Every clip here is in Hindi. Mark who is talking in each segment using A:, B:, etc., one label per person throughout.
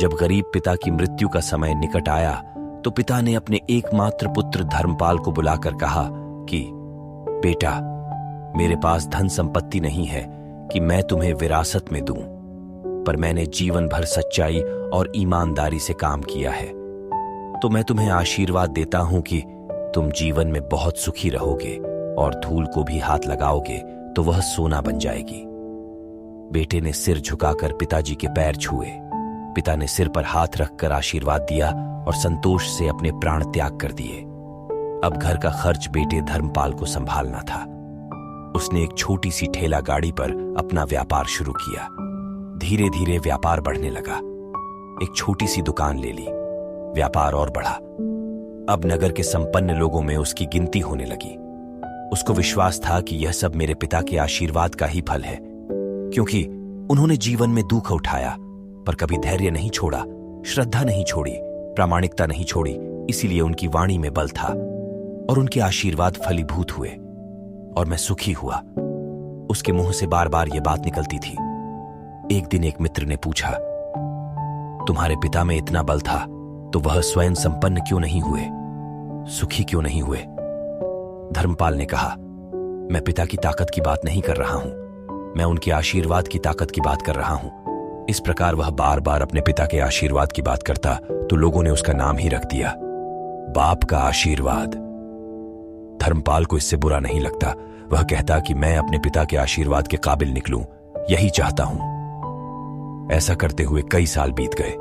A: जब गरीब पिता की मृत्यु का समय निकट आया तो पिता ने अपने एकमात्र पुत्र धर्मपाल को बुलाकर कहा कि बेटा, मेरे पास धन संपत्ति नहीं है कि मैं तुम्हें विरासत में दूं, पर मैंने जीवन भर सच्चाई और ईमानदारी से काम किया है, तो मैं तुम्हें आशीर्वाद देता हूं कि तुम जीवन में बहुत सुखी रहोगे और धूल को भी हाथ लगाओगे तो वह सोना बन जाएगी। बेटे ने सिर झुकाकर पिताजी के पैर छुए। पिता ने सिर पर हाथ रखकर आशीर्वाद दिया और संतोष से अपने प्राण त्याग कर दिए। अब घर का खर्च बेटे धर्मपाल को संभालना था। उसने एक छोटी सी ठेला गाड़ी पर अपना व्यापार शुरू किया। धीरे धीरे व्यापार बढ़ने लगा। एक छोटी सी दुकान ले ली। व्यापार और बढ़ा। अब नगर के संपन्न लोगों में उसकी गिनती होने लगी। उसको विश्वास था कि यह सब मेरे पिता के आशीर्वाद का ही फल है, क्योंकि उन्होंने जीवन में दुख उठाया पर कभी धैर्य नहीं छोड़ा, श्रद्धा नहीं छोड़ी, प्रामाणिकता नहीं छोड़ी। इसीलिए उनकी वाणी में बल था और उनके आशीर्वाद फलीभूत हुए और मैं सुखी हुआ। उसके मुंह से बार बार यह बात निकलती थी। एक दिन एक मित्र ने पूछा, तुम्हारे पिता में इतना बल था तो वह स्वयं संपन्न क्यों नहीं हुए, सुखी क्यों नहीं हुए? धर्मपाल ने कहा, मैं पिता की ताकत की बात नहीं कर रहा हूं, मैं उनके आशीर्वाद की ताकत की बात कर रहा हूं। इस प्रकार वह बार बार अपने पिता के आशीर्वाद की बात करता तो लोगों ने उसका नाम ही रख दिया, बाप का आशीर्वाद। धर्मपाल को इससे बुरा नहीं लगता। वह कहता कि मैं अपने पिता के आशीर्वाद के काबिल निकलूं, यही चाहता हूं। ऐसा करते हुए कई साल बीत गए।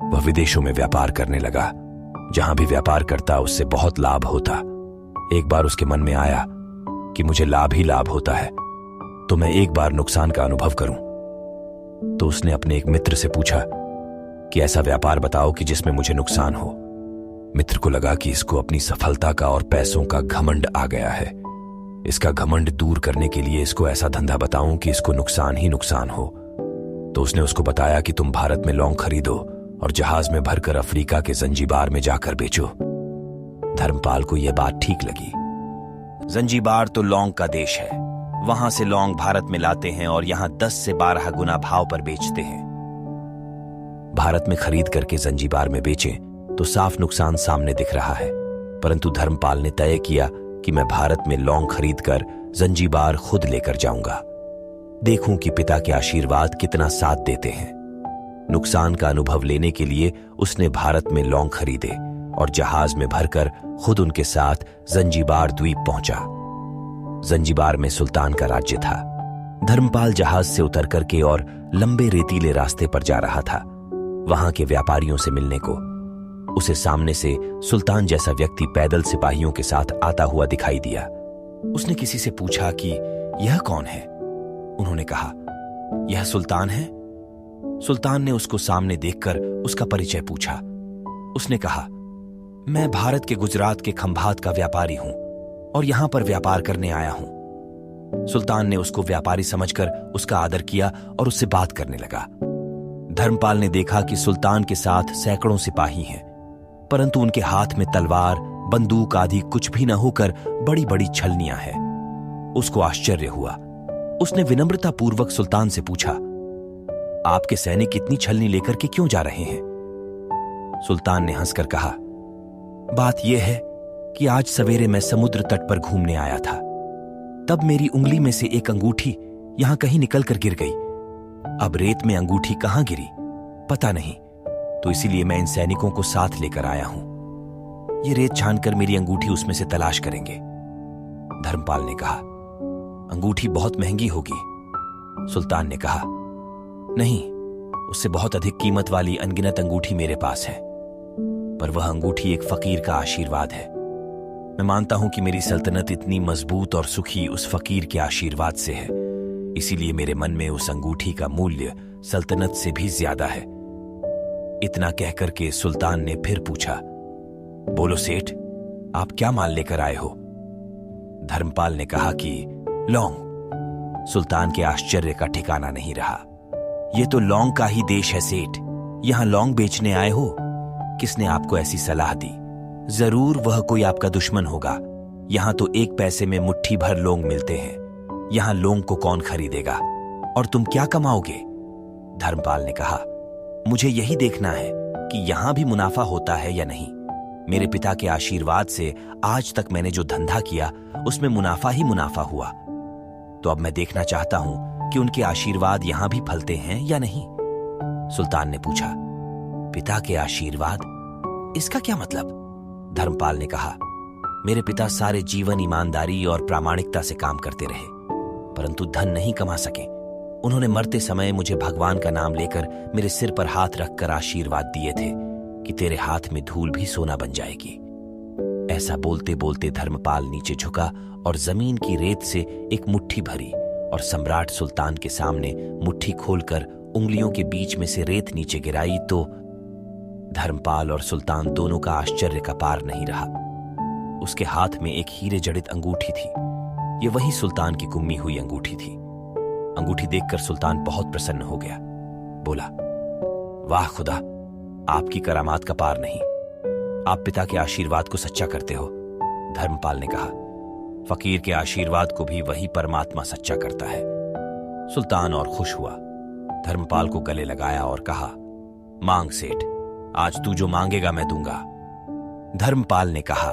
A: वह विदेशों में व्यापार करने लगा। जहां भी व्यापार करता उससे बहुत लाभ होता। एक बार उसके मन में आया कि मुझे लाभ ही लाभ होता है, तो मैं एक बार नुकसान का अनुभव करूं। तो उसने अपने एक मित्र से पूछा कि ऐसा व्यापार बताओ कि जिसमें मुझे नुकसान हो। मित्र को लगा कि इसको अपनी सफलता का और पैसों का घमंड आ गया है। इसका घमंड दूर करने के लिए इसको ऐसा धंधा बताऊं कि इसको नुकसान ही नुकसान हो। तो उसने उसको बताया कि तुम भारत में लौंग खरीदो और जहाज में भरकर अफ्रीका के जंजीबार में जाकर बेचो। धर्मपाल को यह बात ठीक लगी। जंजीबार तो लौंग का देश है। वहां से लौंग भारत में लाते हैं और यहां 10 से 12 गुना भाव पर बेचते हैं। भारत में खरीद करके जंजीबार में बेचें तो साफ नुकसान सामने दिख रहा है, परंतु धर्मपाल ने तय किया कि मैं भारत में लौंग खरीदकर जंजीबार खुद लेकर जाऊंगा। देखूं कि पिता के आशीर्वाद कितना साथ देते हैं। नुकसान का अनुभव लेने के लिए उसने भारत में लौंग खरीदे और जहाज में भरकर खुद उनके साथ जंजीबार द्वीप पहुंचा। जंजीबार में सुल्तान का राज्य था। धर्मपाल जहाज से उतर करके और लंबे रेतीले रास्ते पर जा रहा था वहां के व्यापारियों से मिलने को। उसे सामने से सुल्तान जैसा व्यक्ति पैदल सिपाहियों के साथ आता हुआ दिखाई दिया। उसने किसी से पूछा कि यह कौन है? उन्होंने कहा, यह सुल्तान है। सुल्तान ने उसको सामने देखकर उसका परिचय पूछा। उसने कहा, मैं भारत के गुजरात के खंभात का व्यापारी हूं और यहां पर व्यापार करने आया हूं। सुल्तान ने उसको व्यापारी समझकर उसका आदर किया और उससे बात करने लगा। धर्मपाल ने देखा कि सुल्तान के साथ सैकड़ों सिपाही हैं, परंतु उनके हाथ में तलवार, बंदूक आदि कुछ भी न होकर बड़ी बड़ी छलनियां हैं। उसको आश्चर्य हुआ। उसने विनम्रता पूर्वक सुल्तान से पूछा, आपके सैनिक इतनी छलनी लेकर के क्यों जा रहे हैं? सुल्तान ने हंसकर कहा, बात यह है कि आज सवेरे मैं समुद्र तट पर घूमने आया था, तब मेरी उंगली में से एक अंगूठी यहां कहीं निकल कर गिर गई। अब रेत में अंगूठी कहां गिरी पता नहीं, तो इसीलिए मैं इन सैनिकों को साथ लेकर आया हूं। ये रेत छानकर मेरी अंगूठी उसमें से तलाश करेंगे। धर्मपाल ने कहा, अंगूठी बहुत महंगी होगी। सुल्तान ने कहा, नहीं, उससे बहुत अधिक कीमत वाली अनगिनत अंगूठी मेरे पास है, पर वह अंगूठी एक फकीर का आशीर्वाद है। मैं मानता हूं कि मेरी सल्तनत इतनी मजबूत और सुखी उस फकीर के आशीर्वाद से है, इसीलिए मेरे मन में उस अंगूठी का मूल्य सल्तनत से भी ज्यादा है। इतना कहकर के सुल्तान ने फिर पूछा, बोलो सेठ, आप क्या माल लेकर आए हो? धर्मपाल ने कहा कि लौंग। सुल्तान के आश्चर्य का ठिकाना नहीं रहा। यह तो लौंग का ही देश है सेठ, यहां लौंग बेचने आए हो? किसने आपको ऐसी सलाह दी? जरूर वह कोई आपका दुश्मन होगा। यहां तो 1 पैसे में मुट्ठी भर लौंग मिलते हैं। यहां लौंग को कौन खरीदेगा और तुम क्या कमाओगे? धर्मपाल ने कहा, मुझे यही देखना है कि यहां भी मुनाफा होता है या नहीं। मेरे पिता के आशीर्वाद से आज तक मैंने जो धंधा किया उसमें मुनाफा ही मुनाफा हुआ। तो अब मैं देखना चाहता हूं कि उनके आशीर्वाद यहां भी फलते हैं या नहीं। सुल्तान ने पूछा, पिता के आशीर्वाद, इसका क्या मतलब? धर्मपाल ने कहा, मेरे पिता सारे जीवन ईमानदारी और प्रामाणिकता से काम करते रहे, परंतु धन नहीं कमा सके। उन्होंने मरते समय मुझे भगवान का नाम लेकर मेरे सिर पर हाथ रखकर आशीर्वाद दिए थे कि तेरे हाथ में धूल भी सोना बन जाएगी। ऐसा बोलते बोलते धर्मपाल नीचे झुका और जमीन की रेत से एक मुट्ठी भरी और सम्राट सुल्तान के सामने मुट्ठी खोलकर उंगलियों के बीच में से रेत नीचे गिराई तो धर्मपाल और सुल्तान दोनों का आश्चर्य का पार नहीं रहा। उसके हाथ में एक हीरे जड़ित अंगूठी थी। ये वही सुल्तान की गुम्मी हुई अंगूठी थी। अंगूठी देखकर सुल्तान बहुत प्रसन्न हो गया। बोला, वाह खुदा, आपकी करामात का पार नहीं। आप पिता के आशीर्वाद को सच्चा करते हो। धर्मपाल ने कहा, फकीर के आशीर्वाद को भी वही परमात्मा सच्चा करता है। सुल्तान और खुश हुआ, धर्मपाल को गले लगाया और कहा, मांग सेठ, आज तू जो मांगेगा मैं दूंगा। धर्मपाल ने कहा,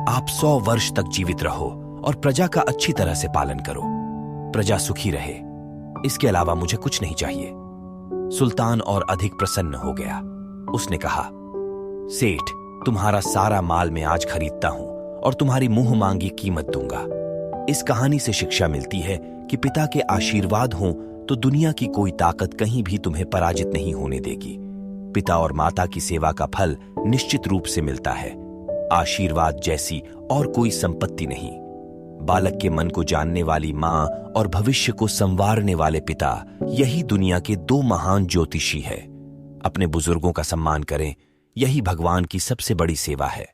A: आप 100 वर्ष तक जीवित रहो और प्रजा का अच्छी तरह से पालन करो, प्रजा सुखी रहे, इसके अलावा मुझे कुछ नहीं चाहिए। सुल्तान और अधिक प्रसन्न हो गया। उसने कहा, सेठ, तुम्हारा सारा माल मैं आज खरीदता हूं और तुम्हारी मुंह मांगी कीमत दूंगा। इस कहानी से शिक्षा मिलती है कि पिता के आशीर्वाद हों तो दुनिया की कोई ताकत कहीं भी तुम्हें पराजित नहीं होने देगी। पिता और माता की सेवा का फल निश्चित रूप से मिलता है। आशीर्वाद जैसी और कोई संपत्ति नहीं। बालक के मन को जानने वाली मां और भविष्य को संवारने वाले पिता, यही दुनिया के 2 महान ज्योतिषी है। अपने बुजुर्गों का सम्मान करें, यही भगवान की सबसे बड़ी सेवा है।